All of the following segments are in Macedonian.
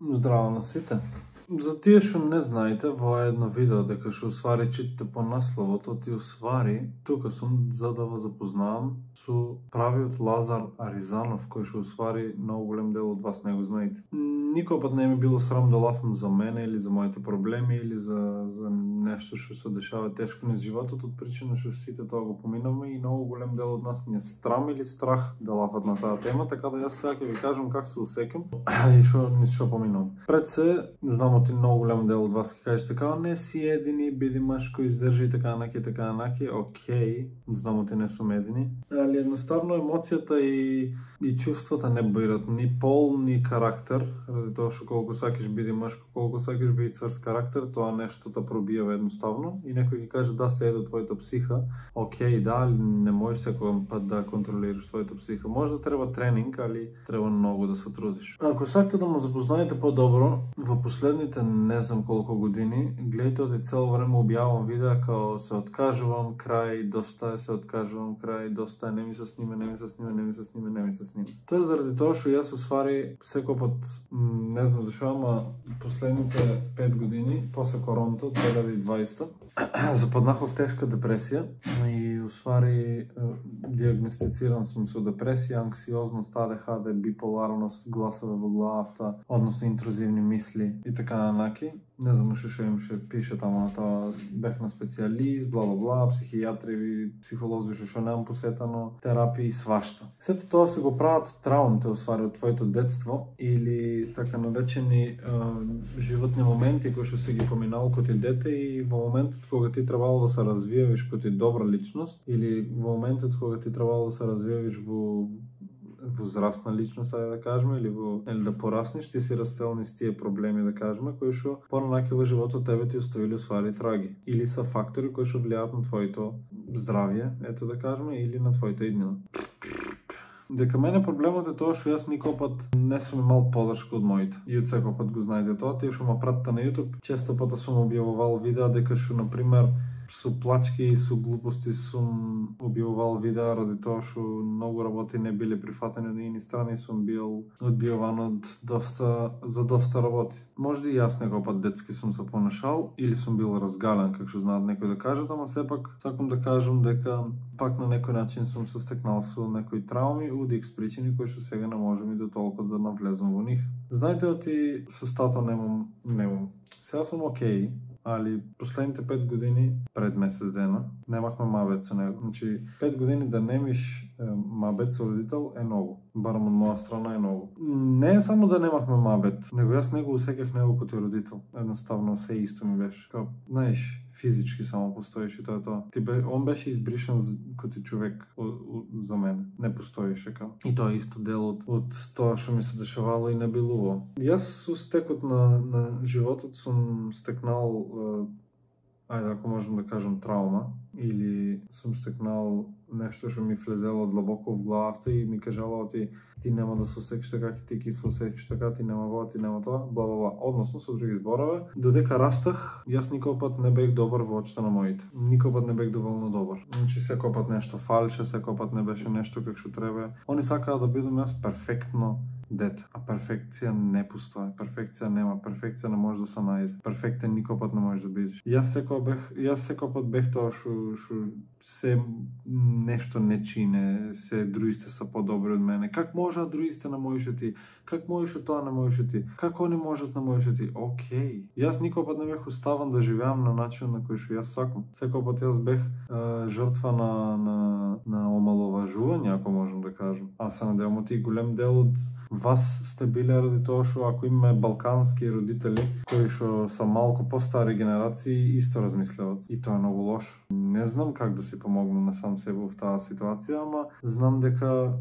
Здраво на сите. За тие што не знаете, во едно видео дека што усвари читате по насловото, ти усвари, тука сум за да вас запознавам со правиот Лазар Аризанов, кој што усвари многу голем дел од вас не го знаете. Никој пат не ми било срам да лафам за мене или за моите проблеми или за нешто што се дешава тешко низ животот, од причина што сите тоа го поминавме и многу голем дел од нас ни е срам или страх да лафат на таа тема, така да јас сега ќе ви кажам как се усеќам и што поминувам. Пред се, знам ти многу голем дел од вас ќе кажете како не си едини, биди машко, издржи и така наки, окей, знам ти не сум едини, али едноставно емоцијата и чувствата не бират ни пол, ни карактер, ради тоа што колку сакаш биди машко, колку сакаш биди цврст карактер, тоа нешто те пробива едноставно и некој ќе каже да се до твојата психа, окей, да, не можеш секој пат да контролираш твојата психа, може да треба тренинг, али треба многу да се трудиш. Ако сакате да ме запознаете по-добро, во последните не знам колку години, гледате оти цело време објавам видеа као се откажувам, крај, доста е, се откажувам, крај, доста е, не ми се снима. Тоа е заради тоа што јас усвари секој пат, не знам зашо, ама последните 5 години, после короната, 2020, западнах в тешка депресија и усвари диагностициран сум со депресија, анксиозност, АДХД, биполарност, гласове во главата, односно интрузивни мисли и така наки. Не знам што имаше пише таму на тоа, бех на специјалист, бла, психијатри, психолози што немам посетено, терапија и свашта. Сето тоа се го прават траумите усвари од твоето детство или така наречени животни моменти кои што си ги поминал кога ти дете и во моментот кога ти требало да се развиеш кога ти добра личност или во моментот кога ти требало да се развиеш во возрастна личност, да кажеме, или да пораснеш, ти си растел низ тие проблеми, да кажеме, кои што понанаки во животот тебе ти оставили усвари траги. Или се фактори кои што влијаат на твоето здравје, ето да кажеме, или на твојата иднина. Дека мене проблемот е тоа што јас никој пат не сум имал подршка од моите. И од секој пат го знаете тоа, тие што ме пратите на YouTube, често пата сум објавувал видеа дека што, например, со плачки и со глупости сум објавувал видеа ради тоа што многу работи не биле прифатени од едни страни, сум бил одбиван за доста работи. Може и јас некој пат детски сум се понашал или сум бил разгален, како што знаат некои да кажат, ама сепак сакам да кажам дека пак на некој начин сум се стекнал со некои трауми од X причини кои што сега не можам и до толку да навлезам во нив. Знаете, оти со стато немам. Сега сум окей, али последните 5 години, пред месец дена, немахме мабет со него. Значи, 5 години да немиш мабет со родител е многу. Барам од моја страна е многу. Не е само да немахме мабет, него јас него усеках него като родител. Едноставно се исто ми беше. Као, знаеш, физички само постоеше тоа. Он беше избришан като човек за мене. Не постоеше као. И тоа е исто дел од тоа што ми се дешавало и не било. Јас со стекот на животот сум стекнал, ајде ако можам да кажам травма, или сум стекнал нешто што ми влезело длабоко в главата и ми кажало ти нема да се осеќаш така, ти ќе се осеќаш така, ти нема тоа, ти нема тоа, бла. Односно, со други зборови, додека растах, јас никој пат не бех добар во очите на моите. Никој пат не бех доволно добар. Значи, секој пат нешто фалше, секој пат не беше нешто како што треба. Они сакаа да бидам јас перфектно дете, а перфекција не постои. Перфекција нема, перфекција не може да се најде. Перфектен никој пат не може да бидеш. Јас секој пат бех тоа што се нешто не чине, се другите се подобри од мене. Как можат другите на мојшо ти? Как можеше тоа на мојшо ти? Как они можат на мојшо ти? Окей. Јас никој пат не бех оставан да живеам на начин на кој што јас сакам. Секој пат јас бех жртва на омаловажување, ако можам да кажам. А се надевам ти голем дел од вас сте биле ради тоа што ако имаме балкански родители кои што се малку постари генерации исто размислеват. И тоа е многу лошо. Не знам как да си помогнам на сам себе во таа ситуација, ама знам дека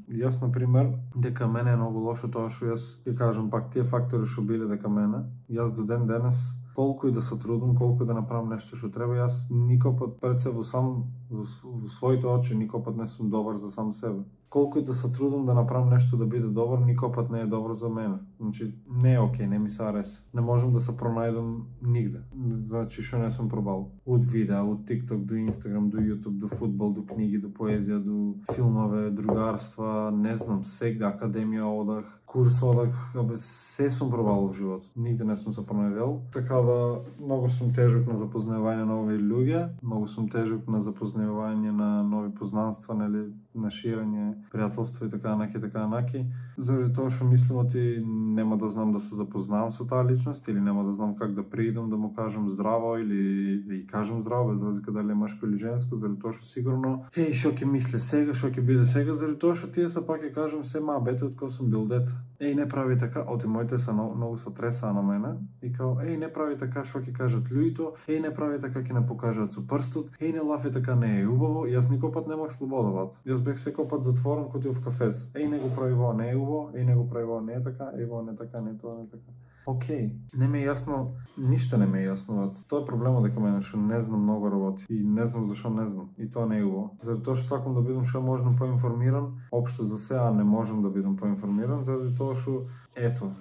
јас, например, дека мене е многу лошо тоа што јас ќе кажам пак тие фактори што биле дека мене, јас до ден денес колку и да се трудам, колку да направам нешто што треба, јас никој пат пред се во своите очи никој пат не сум добар за сам себе. колку и да се трудам да направам нешто да биде добро, никој пат не е добро за мене. Значи, не е окей, не ми се ареса. Не можам да се пронајдам нигде. Значи, што не сум пробал. Од видеа, од TikTok до Instagram, до YouTube, до фудбал, до книги, до поезија, до филмове, другарства, не знам, сега академија одах, курс одах, се сум пробал во животот. Нигде не сум се пронајдел. Така да, многу сум тежок на запознавање на овие луѓе, многу сум тежок на запознавање на нови познанства, нели, на ширење, пријателство и така наки, заради тоа што мислам оти нема да знам да се запознавам со таа личност или нема да знам как да приидам да му кажам здраво или да ја кажам здраво без разлика дали е машко или женско, заради тоа што сигурно што ќе мисле сега, што ќе биде сега, заради тоа што тие се пак ќе кажам се бете од кога сум бил дете. Не прави така, оти моите се многу се тресаа на мене и као не прави така, што ќе кажат луѓето, не прави така, ќе не покажат со прстот, не лафи така, не е убаво. Јас никој пат немах слобода, бат. Јас бех секој пат затворен кога в кафес. Не го прави во, не е убаво, не го прави во, не е така, во не така, не тоа, не така. Океј, не ми е јасно, ништо не ми е јасно, бат. Тоа е проблемот дека мене што не знам многу работи и не знам зашо не знам и тоа не е убаво. Заради тоа што сакам да бидам што можно поинформиран, општо за сега не можам да бидам поинформиран заради тоа што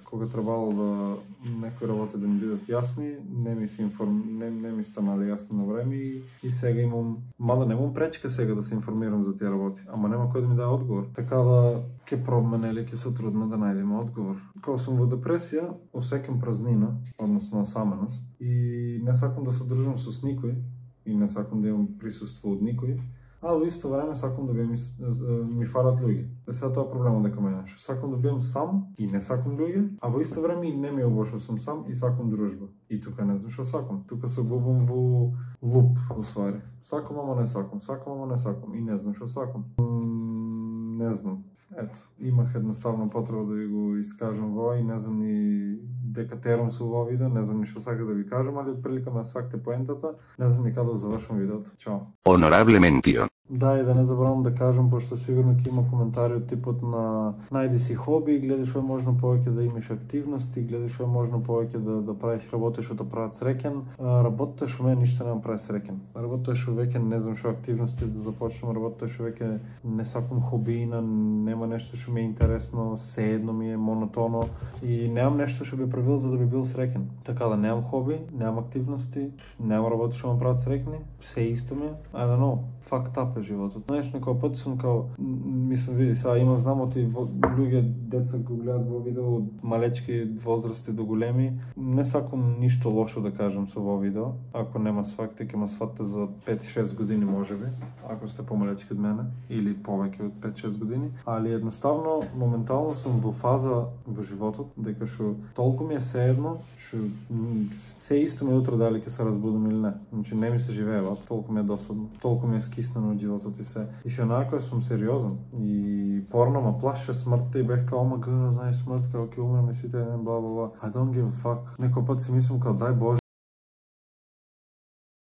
кога требало да некои работи да ми бидат јасни, не ми станале јасни на време и сега имам, мада немам пречка сега да се информирам за тие работи, ама нема кој да ми даде одговор. Така да ќе пробаме, нели, ќе се трудно да најдеме одговор. Кога сум во депресија, осеќам празнина, односно осаменост, и не сакам да се дружам со никој и не сакам да имам присуство од никој, а во исто време сакам да ми фалат луѓе. Сега тоа е проблемот дека мене, што сакам да бидам сам и не сакам луѓе, а во исто време и не ми е убаво што сум сам и сакам дружба. И тука не знам што сакам. Тука се губам во луп, усвари. Сакам, ама не сакам, сакам, ама не сакам и не знам што сакам. Не знам. Имах едноставно потреба да ви го искажам во и не знам ни дека терам со во видео, не знам ни што сакам да ви кажам, али отприлика ме свакте поентата, не знам ни каде да завршам видеото. Чао. Honorablemente. Да, и да не забравам да кажам, пошто сигурно ќе има коментари од типот на најди си хоби, гледај што е можно повеќе да имаш активности, гледај што е можно повеќе да правиш работи што те прават среќен. Работата што мене ништо не ме прави среќен. Работата што веќе не знам што активности да започнам, работата што веќе не сакам хобиина, нема нешто што ми е интересно, седно ми е монотоно и немам нешто што би правил за да би бил среќен. Така да немам хоби, немам активности, немам работи што ме прават среќни, се исто ми е. I don't know, fucked up е животот. Знаеш, некој пат сум као, мислам, види, сега имам знамоти луѓе, деца го гледат во видео од малечки возрасти до големи. Не сакам ништо лошо да кажам со во видео. Ако нема свакте, ќе ме сватите за 5-6 години можеби, ако сте помалечки од мене, или повеќе од 5-6 години. Али едноставно, моментално сум во фаза во животот, дека што толку ми е seедно, што се исто ми утре дали ќе се разбудам или не. Значи не ми се живее, толку ми е досадно, толку ми е скиснено од животот и се. И што најако сум сериозен. И порно ма плаше смртта и бех као, знаеш смрт, као ќе умрем и сите еден, бла бла бла. I don't give a fuck. Некој пат си мислам као, дај Боже